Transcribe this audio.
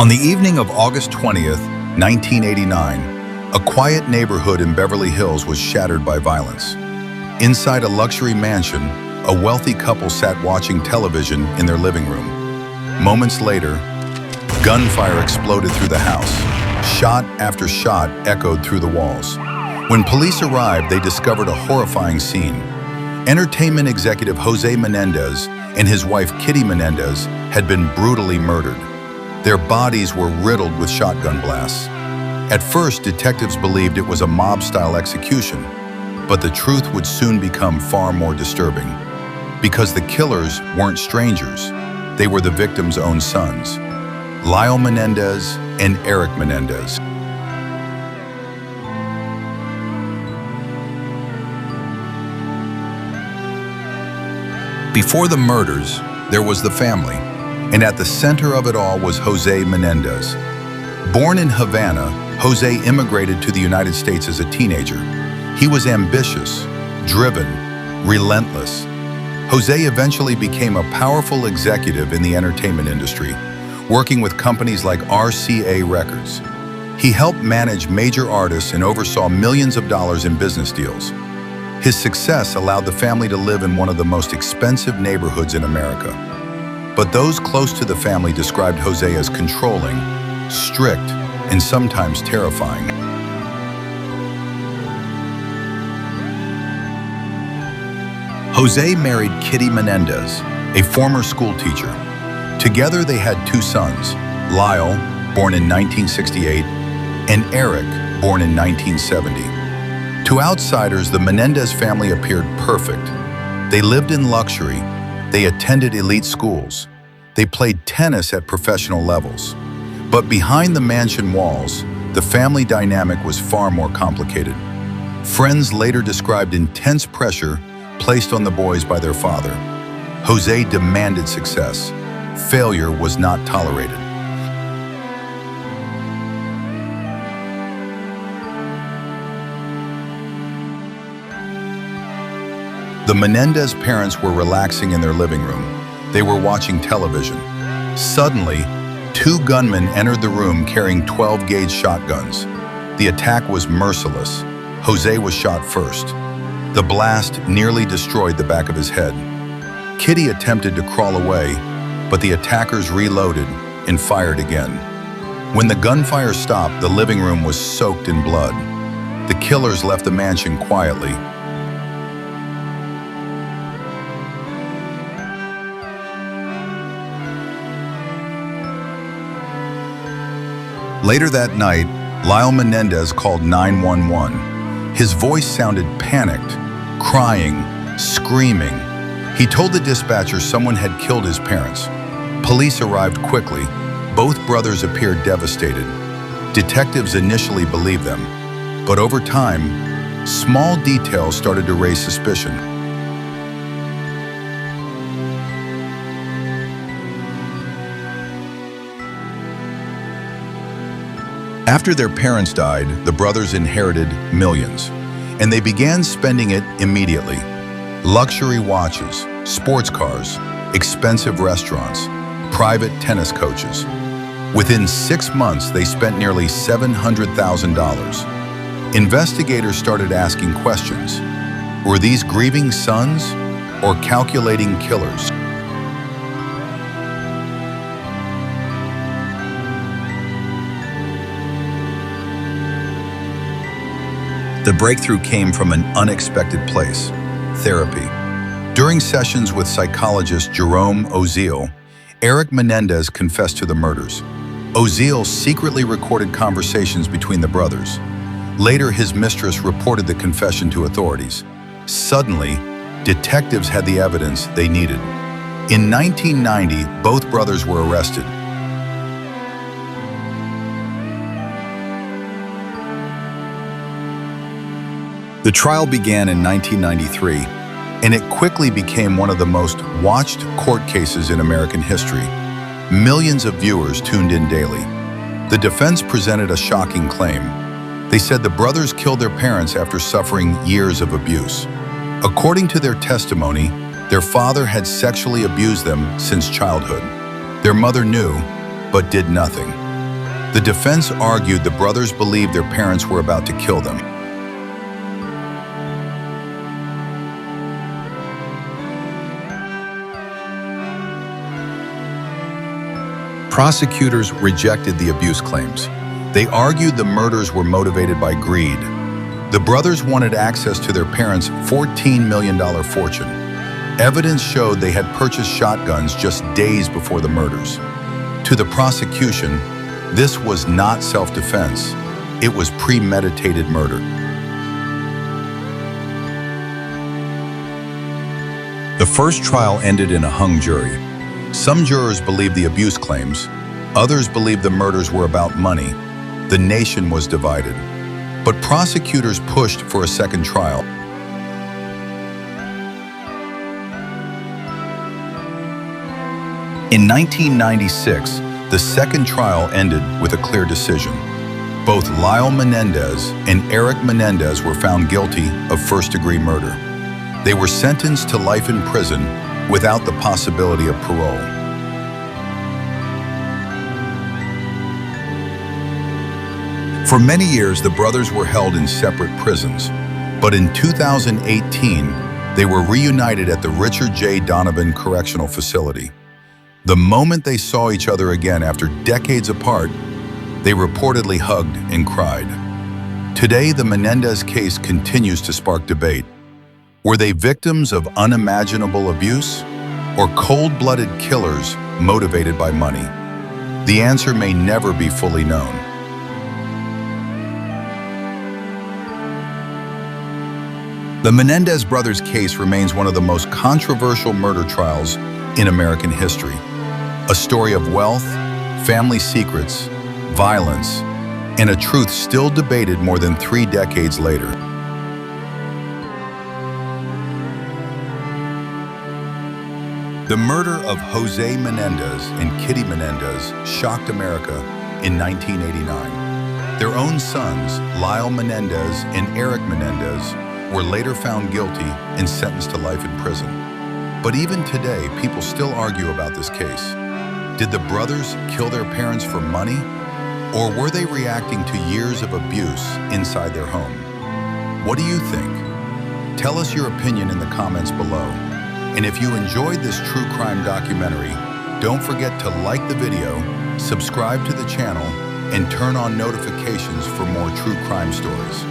On the evening of August 20th, 1989, a quiet neighborhood in Beverly Hills was shattered by violence. Inside a luxury mansion, a wealthy couple sat watching television in their living room. Moments later, gunfire exploded through the house. Shot after shot echoed through the walls. When police arrived, they discovered a horrifying scene. Entertainment executive José Menendez and his wife Kitty Menendez had been brutally murdered. Their bodies were riddled with shotgun blasts. At first, detectives believed it was a mob-style execution, but the truth would soon become far more disturbing. Because the killers weren't strangers, they were the victims' own sons, Lyle Menendez and Erik Menendez. Before the murders, there was the family, and at the center of it all was José Menendez. Born in Havana, José immigrated to the United States as a teenager. He was ambitious, driven, relentless. José eventually became a powerful executive in the entertainment industry, working with companies like RCA Records. He helped manage major artists and oversaw millions of dollars in business deals. His success allowed the family to live in one of the most expensive neighborhoods in America. But those close to the family described José as controlling, strict, and sometimes terrifying. José married Kitty Menendez, a former school teacher. Together they had two sons, Lyle, born in 1968, and Erik, born in 1970. To outsiders, the Menendez family appeared perfect. They lived in luxury. They attended elite schools. They played tennis at professional levels. But behind the mansion walls, the family dynamic was far more complicated. Friends later described intense pressure placed on the boys by their father. José demanded success. Failure was not tolerated. The Menendez parents were relaxing in their living room. They were watching television. Suddenly, two gunmen entered the room carrying 12-gauge shotguns. The attack was merciless. José was shot first. The blast nearly destroyed the back of his head. Kitty attempted to crawl away, but the attackers reloaded and fired again. When the gunfire stopped, the living room was soaked in blood. The killers left the mansion quietly. Later that night, Lyle Menendez called 911. His voice sounded panicked, crying, screaming. He told the dispatcher someone had killed his parents. Police arrived quickly. Both brothers appeared devastated. Detectives initially believed them, but over time, small details started to raise suspicion. After their parents died, the brothers inherited millions, and they began spending it immediately. Luxury watches, sports cars, expensive restaurants, private tennis coaches. Within 6 months, they spent nearly $700,000. Investigators started asking questions. Were these grieving sons or calculating killers? The breakthrough came from an unexpected place: therapy. During sessions with psychologist Jerome Oziel, Erik Menendez confessed to the murders. Oziel secretly recorded conversations between the brothers. Later, his mistress reported the confession to authorities. Suddenly, detectives had the evidence they needed. In 1990, both brothers were arrested. The trial began in 1993, and it quickly became one of the most watched court cases in American history. Millions of viewers tuned in daily. The defense presented a shocking claim. They said the brothers killed their parents after suffering years of abuse. According to their testimony, their father had sexually abused them since childhood. Their mother knew, but did nothing. The defense argued the brothers believed their parents were about to kill them. Prosecutors rejected the abuse claims. They argued the murders were motivated by greed. The brothers wanted access to their parents' $14 million fortune. Evidence showed they had purchased shotguns just days before the murders. To the prosecution, this was not self-defense. It was premeditated murder. The first trial ended in a hung jury. Some jurors believed the abuse claims. Others believed the murders were about money. The nation was divided. But prosecutors pushed for a second trial. In 1996, the second trial ended with a clear decision. Both Lyle Menendez and Erik Menendez were found guilty of first-degree murder. They were sentenced to life in prison without the possibility of parole. For many years, the brothers were held in separate prisons, but in 2018, they were reunited at the Richard J. Donovan Correctional Facility. The moment they saw each other again after decades apart, they reportedly hugged and cried. Today, the Menendez case continues to spark debate. Were they victims of unimaginable abuse or cold-blooded killers motivated by money? The answer may never be fully known. The Menendez Brothers case remains one of the most controversial murder trials in American history. A story of wealth, family secrets, violence, and a truth still debated more than 3 decades later. The murder of José Menendez and Kitty Menendez shocked America in 1989. Their own sons, Lyle Menendez and Erik Menendez, were later found guilty and sentenced to life in prison. But even today, people still argue about this case. Did the brothers kill their parents for money? Or were they reacting to years of abuse inside their home? What do you think? Tell us your opinion in the comments below. And if you enjoyed this true crime documentary, don't forget to like the video, subscribe to the channel, and turn on notifications for more true crime stories.